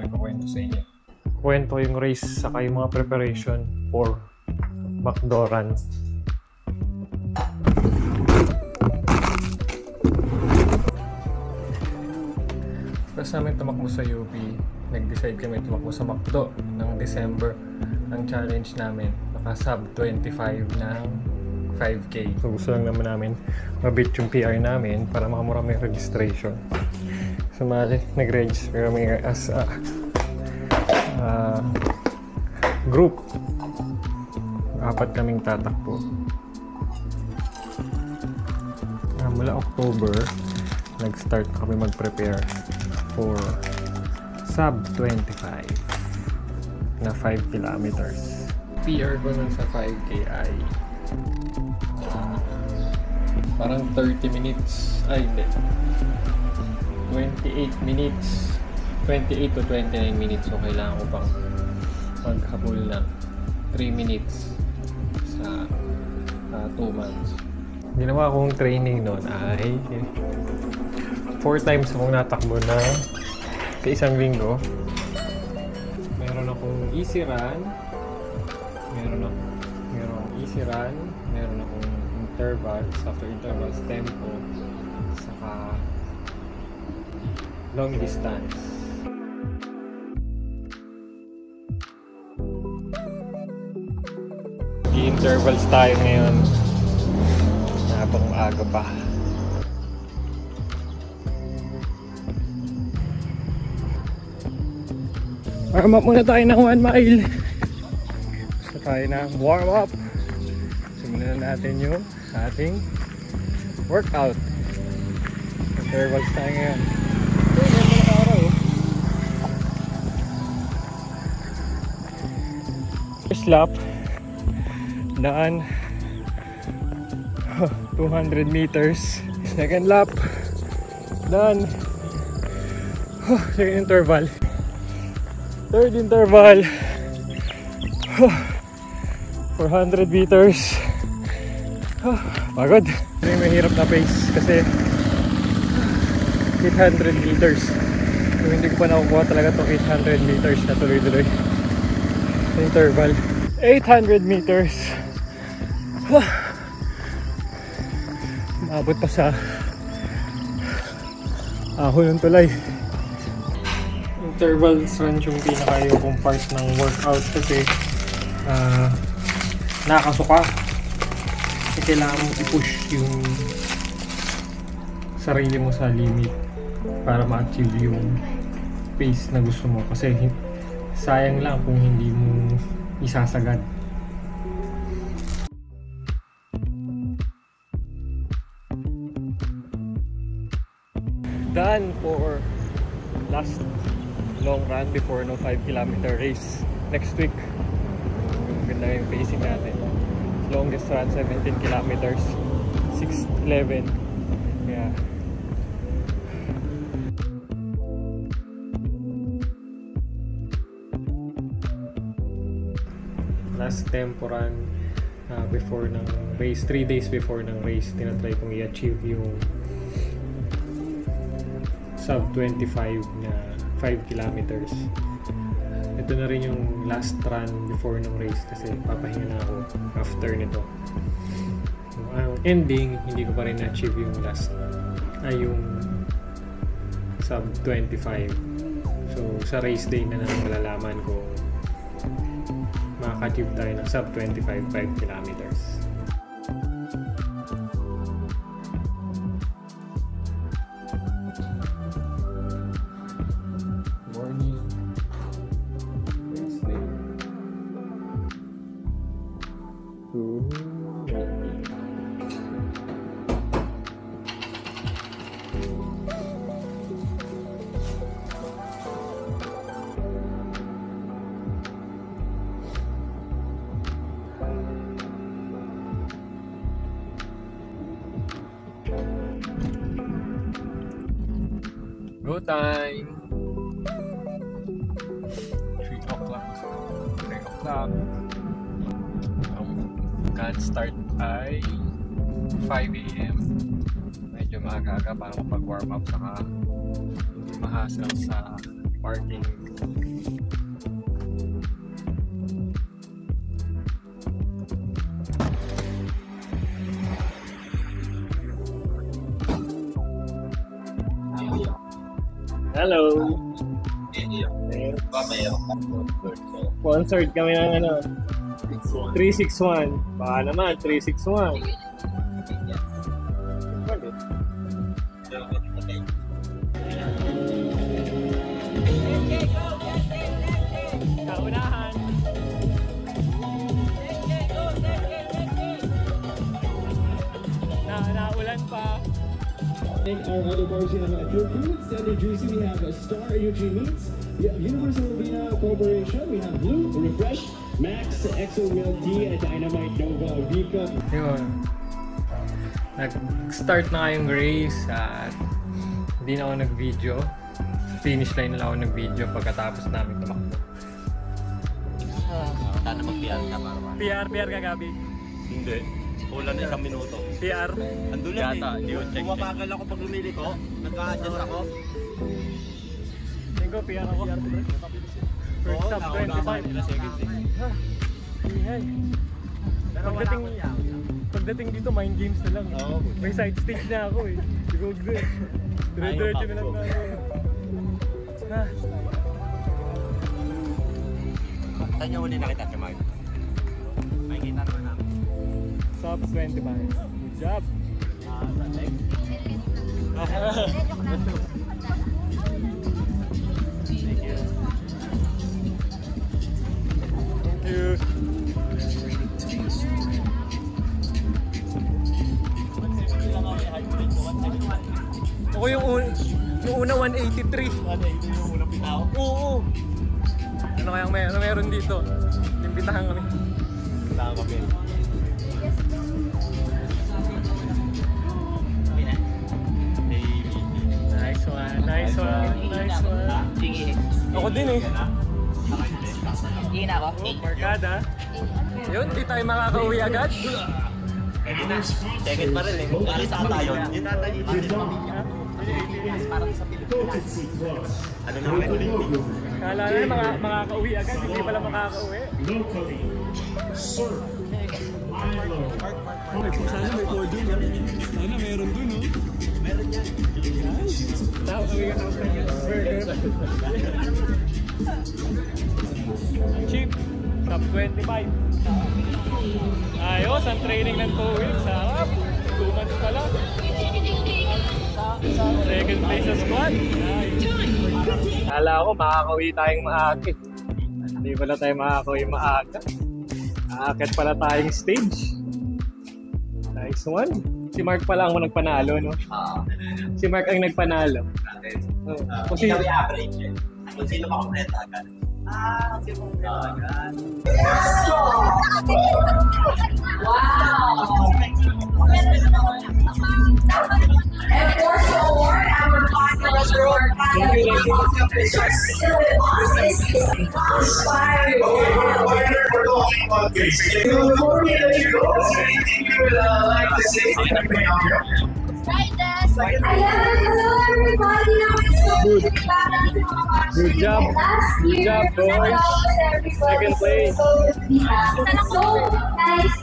meron ikukwento sa inyo. Kwento yung race saka yung mga preparation for Bacdoran. Tapos namin tumakbo sa UP, nag-decide kami tumakbo sa McDo ng December. Ang challenge namin, naka sub 25 ng 5K. So gusto lang naman namin mabit yung PR namin para makamura may registration. Sumali, nag-register kami as a group. 4 kaming tatakbo. Mula October, nag-start kami mag-prepare for sub 25 na 5 kilometers. PR ko nun sa 5K ay parang 30 minutes, ay hindi, 28 minutes, 28 to 29 minutes. So kailangan ko pang maghabol ng 3 minutes sa 2 months. Ginawa kong training noon ay 4 times akong natakbo na sa isang linggo. Meron akong easy run, meron akong intervals, after intervals tempo, saka long distance. Intervals tayo ngayon habang aga pa. Warm up muna tayo ng 1 mile. Gusto tayo ng warm up. Simulan natin yung ating workout. Intervals tayo ngayon. First lap, daan 200 meters. Second lap, daan second interval. Third interval, 400 meters. Pagod. May mahirap na pace kasi 800 meters. So, hindi ko pa nakukuha talaga itong 800 meters na tuloy-tuloy. Interval 800 meters. Maabot pa sa ahon ng tulay. Intervals run yung pinakayokong part ng workout kasi nakasuka. Kasi kailangan mong i-push yung sarili mo sa limit para ma-achieve yung pace na gusto mo. Kasi sayang lang kung hindi mo isasagad. Done for last long run before no 5 kilometer race next week. Ganda yung pacing natin. Longest run 17 kilometers 6:11. Yeah. Last tempo run before ng race, 3 days before ng race, tinatry kong i-achieve yung sub 25 na 5 kilometers. Ito na rin yung last run before ng race kasi papahinga na ako after nito. So, ang ending, hindi ko pa rin na-achieve yung last yung sub 25. So sa race day na lang malalaman ko makaka-achieve tayo ng sub 25 5 kilometers. Morning. Wednesday. Go time! 3 o'clock. 3 o'clock. Ang start ay 5 AM. Medyo maaga-aga para mapag-warm up saka hindi mahasal sa parking. Hello. Sponsored kami ng ano 361. Baka naman 361. Kaunahan. Naulan pa. Our other bars, we have Pure Foods, Standard Juicy, we have Star Nutri Meats, we have Universal Vina Corporation, we have Blue, Refresh, Max, Exo Milk Tea, Dynamite, Nova, Vica. Yun. Nag-start na kayong race at hindi na ako nag-video. Finish line na lang ako nag-video pagkatapos namin tumakbo. Sana mag-PR ka para PR ka Gabi? Hindi. Kulang na 1 minuto. PR? Andun lang Bumabagal ako pag lumili ko. Nagka-adjust ako. Tingko, PR ako. First stop, 25. Seconds eh. Ingay. Pagdating dito, mind games na lang. May side stage na ako eh. Siguro eh. Dire-diretso na lang na ako. Saan niya huli nakita si Mark? Makikita naman namin. Sub 25. Good job. Thank you. Ako yung una 183. 180 yung unang pitaw? Oo. Ano kayang meron dito? Imbitahan kami. Pitahan kami. Nice one. Ako din eh. Hindi na ako. Markada. Yun, di tayo makakauwi agad. Pwede na. Second pa rin eh. Alis ata yun. Yung tatay yung Parang sa Pilipinas. ano naman ulit? Kala na makakauwi agad, hindi pala makakauwi. Sana may code dun. Sana meron dun, no? Meron yan. Cheap. Top 25. Ayos, ang training ng 2 weeks. Sarap. 2 months pa lang. Second place sa squad. Kala ko makakauwi tayong maaga. Hindi pala tayo makakauwi maaga. Aakit pala tayong stage. Nice one. Si Mark pala ang nagpanalo, no? Si Mark ang nagpanalo. Kasi average eh. Kung sino makakompleta agad. Kung sino makakompleta agad. Wow! And for sure, our podcast world before we let you go, is there anything you would like to say to the Hello everybody. Good job. Good job, boys. Second place. So nice.